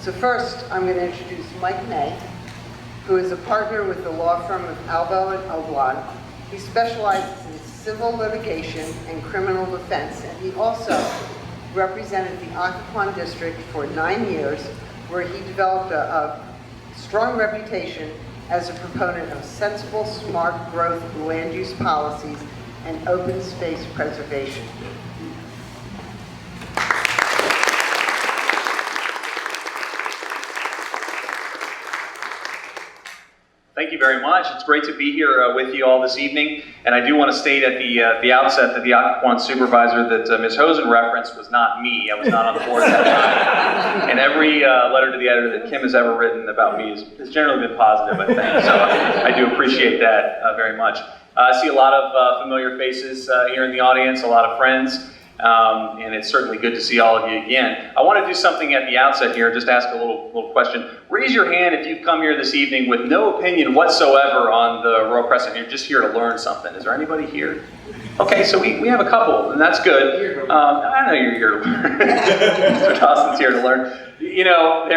So first, I'm going to introduce Mike May, who is a partner with the law firm of Albo and Oblon. He specializes in civil litigation and criminal defense, and he also represented the Occoquan District for 9 years, where he developed a strong reputation as a proponent of sensible, smart growth land use policies and open space preservation. Thank you very much. It's great to be here with you all this evening. And I do want to state at the outset that the Occoquan supervisor that Ms. Hosen referenced was not me. I was not on the board at that time. And every letter to the editor that Kim has ever written about me has generally been positive, I think. So I do appreciate that very much. I see a lot of familiar faces here in the audience, a lot of friends. And it's certainly good to see all of you again. I want to do something at the outset here, just ask a little question. Raise your hand if you've come here this evening with no opinion whatsoever on the Royal Crescent. You're just here to learn something. Is there anybody here? Okay, so we have a couple, and that's good. I know you're here to learn. Mr. Dawson's here to learn. You know,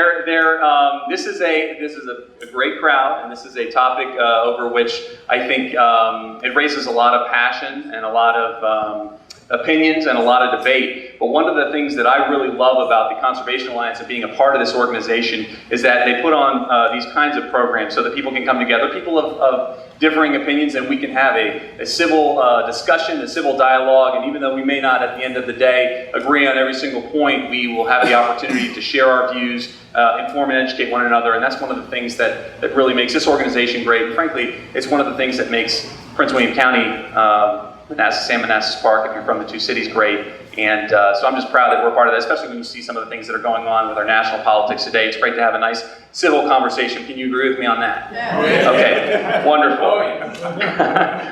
this is a great crowd, and this is a topic over which I think it raises a lot of passion and a lot of opinions and a lot of debate. But one of the things that I really love about the Conservation Alliance and being a part of this organization is that they put on these kinds of programs so that people can come together, people of differing opinions, and we can have a civil discussion, a civil dialogue, and even though we may not at the end of the day agree on every single point, we will have the opportunity to share our views, inform and educate one another, and that's one of the things that really makes this organization great. And frankly, it's one of the things that makes Prince William County, San Manassas Park, if you're from the two cities, great. And so I'm just proud that we're part of that, especially when you see some of the things that are going on with our national politics today. It's great to have a nice civil conversation. Can you agree with me on that? Yeah. Okay, wonderful.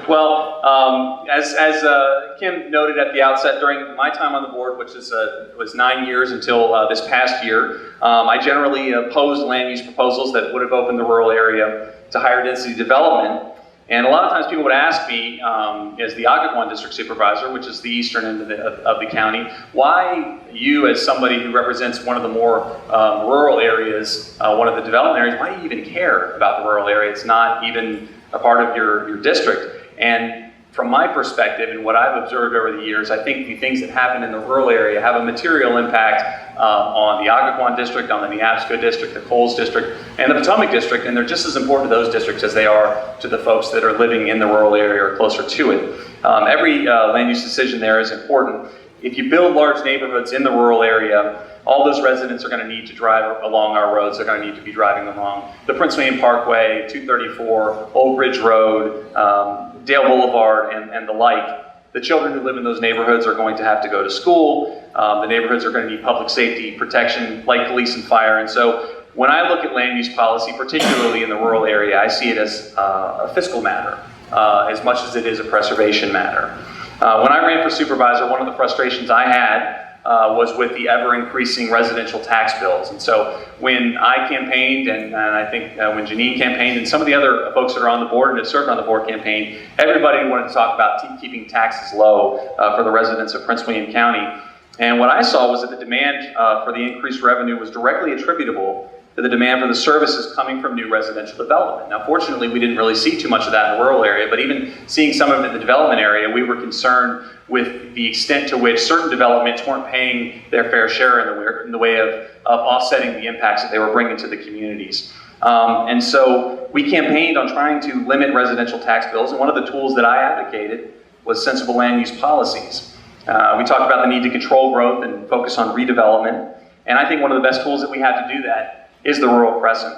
Well, as Kim noted at the outset, during my time on the board, which was 9 years until this past year, I generally opposed land use proposals that would have opened the rural area to higher density development. And a lot of times people would ask me, as the Occoquan District Supervisor, which is the eastern end of the county, why you, as somebody who represents one of the more rural areas, one of the development areas, why do you even care about the rural area? It's not even a part of your district. And from my perspective and what I've observed over the years, I think the things that happen in the rural area have a material impact on the Occoquan District, on the Neabsco District, the Coles District, and the Potomac District, and they're just as important to those districts as they are to the folks that are living in the rural area or closer to it. Every land use decision there is important. If you build large neighborhoods in the rural area, all those residents are going to need to drive along our roads. They're going to need to be driving along the Prince William Parkway, 234, Old Bridge Road, Dale Boulevard, and the like. The children who live in those neighborhoods are going to have to go to school. The neighborhoods are going to need public safety protection like police and fire. And so when I look at land use policy, particularly in the rural area, I see it as a fiscal matter as much as it is a preservation matter. When I ran for supervisor, one of the frustrations I had was with the ever-increasing residential tax bills. And so when I campaigned, and I think when Janine campaigned, and some of the other folks that are on the board and have served on the board campaigned, everybody wanted to talk about keeping taxes low for the residents of Prince William County. And what I saw was that the demand for the increased revenue was directly attributable to the demand for the services coming from new residential development. Now, fortunately, we didn't really see too much of that in the rural area, but even seeing some of it in the development area, we were concerned with the extent to which certain developments weren't paying their fair share in the way of offsetting the impacts that they were bringing to the communities. And so we campaigned on trying to limit residential tax bills, and one of the tools that I advocated was sensible land use policies. We talked about the need to control growth and focus on redevelopment, and I think one of the best tools that we have to do that is the Rural Crescent.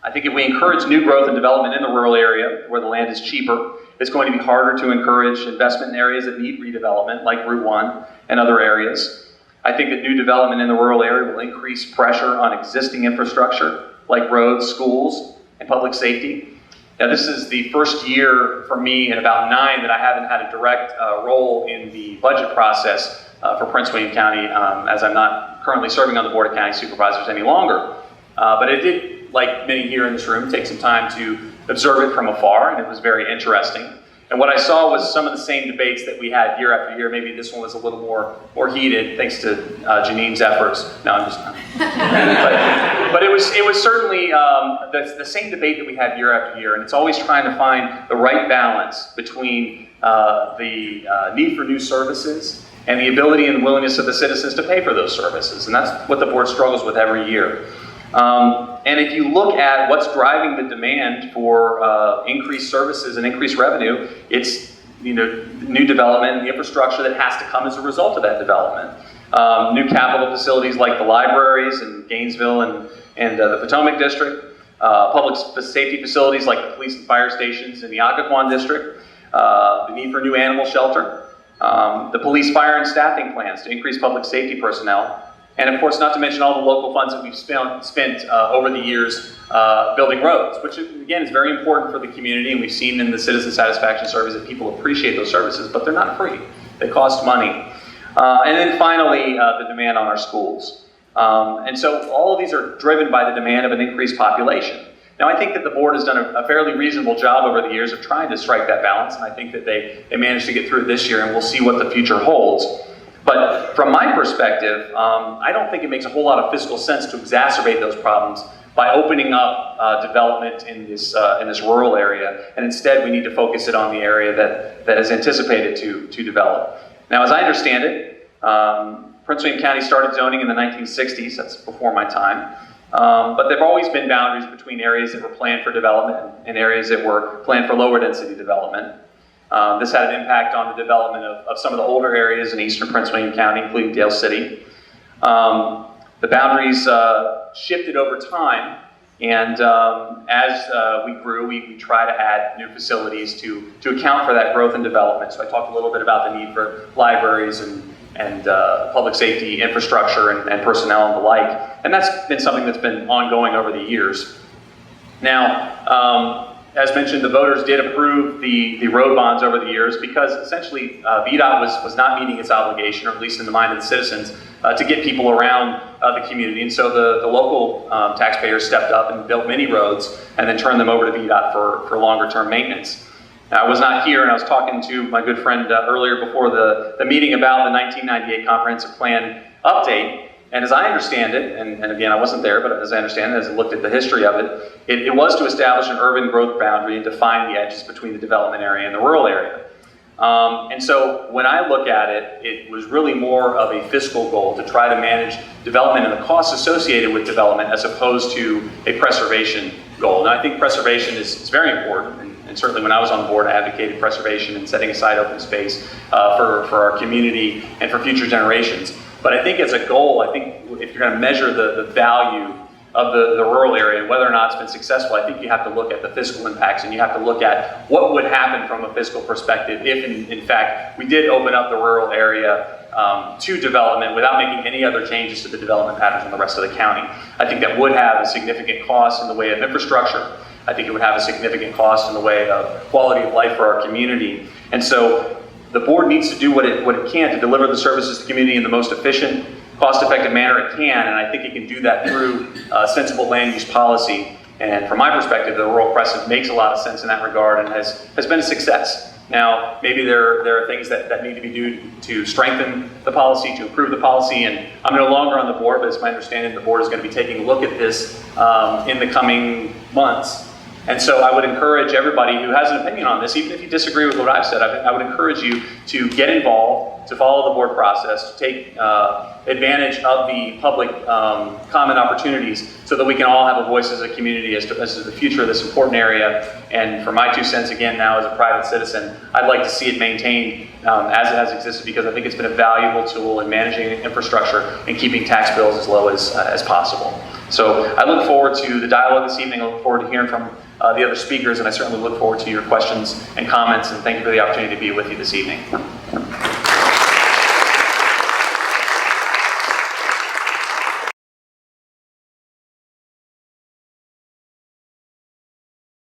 I think if we encourage new growth and development in the rural area where the land is cheaper, it's going to be harder to encourage investment in areas that need redevelopment, like Route 1 and other areas. I think that new development in the rural area will increase pressure on existing infrastructure, like roads, schools, and public safety. Now, this is the first year for me in about 9 that I haven't had a direct role in the budget process for Prince William County, as I'm not currently serving on the Board of County Supervisors any longer. But it did, like many here in this room, take some time to observe it from afar, and it was very interesting. And what I saw was some of the same debates that we had year after year. Maybe this one was a little more heated, thanks to Janine's efforts. No, I'm just but it was certainly the same debate that we had year after year, and it's always trying to find the right balance between the need for new services and the ability and willingness of the citizens to pay for those services. And that's what the board struggles with every year. And if you look at what's driving the demand for increased services and increased revenue, it's new development and the infrastructure that has to come as a result of that development. New capital facilities like the libraries in Gainesville and the Potomac District, public safety facilities like the police and fire stations in the Occoquan District, the need for new animal shelter, the police, fire, and staffing plans to increase public safety personnel, and of course, not to mention all the local funds that we've spent over the years building roads, which again is very important for the community, and we've seen in the citizen satisfaction surveys that people appreciate those services, but they're not free. They cost money. And then finally, the demand on our schools. And so all of these are driven by the demand of an increased population. Now, I think that the board has done a fairly reasonable job over the years of trying to strike that balance, and I think that they managed to get through it this year, and we'll see what the future holds. But from my perspective, I don't think it makes a whole lot of fiscal sense to exacerbate those problems by opening up development in this rural area, and instead we need to focus it on the area that is anticipated to develop. Now, as I understand it, Prince William County started zoning in the 1960s, that's before my time, but there have always been boundaries between areas that were planned for development and areas that were planned for lower density development. This had an impact on the development of some of the older areas in eastern Prince William County, including Dale City. The boundaries shifted over time, and as we grew, we try to add new facilities to account for that growth and development. So I talked a little bit about the need for libraries and public safety infrastructure and personnel and the like, and that's been something that's been ongoing over the years. Now, as mentioned, the voters did approve the road bonds over the years because essentially VDOT was not meeting its obligation, or at least in the mind of the citizens, to get people around the community. And so the local taxpayers stepped up and built many roads and then turned them over to VDOT for longer term maintenance. Now, I was not here, and I was talking to my good friend earlier before the meeting about the 1998 Comprehensive Plan update. And as I understand it, and again, I wasn't there, but as I understand it, as I looked at the history of it, it was to establish an urban growth boundary and define the edges between the development area and the rural area. And so when I look at it, it was really more of a fiscal goal to try to manage development and the costs associated with development as opposed to a preservation goal. Now, I think preservation is very important, and certainly when I was on the board, I advocated preservation and setting aside open space for our community and for future generations. But I think as a goal, I think if you're going to measure the value of the rural area and whether or not it's been successful, I think you have to look at the fiscal impacts, and you have to look at what would happen from a fiscal perspective if, in fact, we did open up the rural area to development without making any other changes to the development patterns in the rest of the county. I think that would have a significant cost in the way of infrastructure. I think it would have a significant cost in the way of quality of life for our community. And so the board needs to do what it can to deliver the services to the community in the most efficient, cost-effective manner it can, and I think it can do that through sensible land use policy. And from my perspective, the rural Crescent makes a lot of sense in that regard and has been a success. Now, maybe there are things that need to be done to strengthen the policy, to improve the policy, and I'm no longer on the board, but it's my understanding the board is going to be taking a look at this in the coming months. And so I would encourage everybody who has an opinion on this, even if you disagree with what I've said, I would encourage you to get involved, to follow the board process, to take advantage of the public comment opportunities so that we can all have a voice as a community as to the future of this important area. And for my 2 cents, again, now as a private citizen, I'd like to see it maintained as it has existed, because I think it's been a valuable tool in managing infrastructure and keeping tax bills as low as possible. So I look forward to the dialogue this evening. I look forward to hearing from the other speakers, and I certainly look forward to your questions and comments, and thank you for the opportunity to be with you this evening.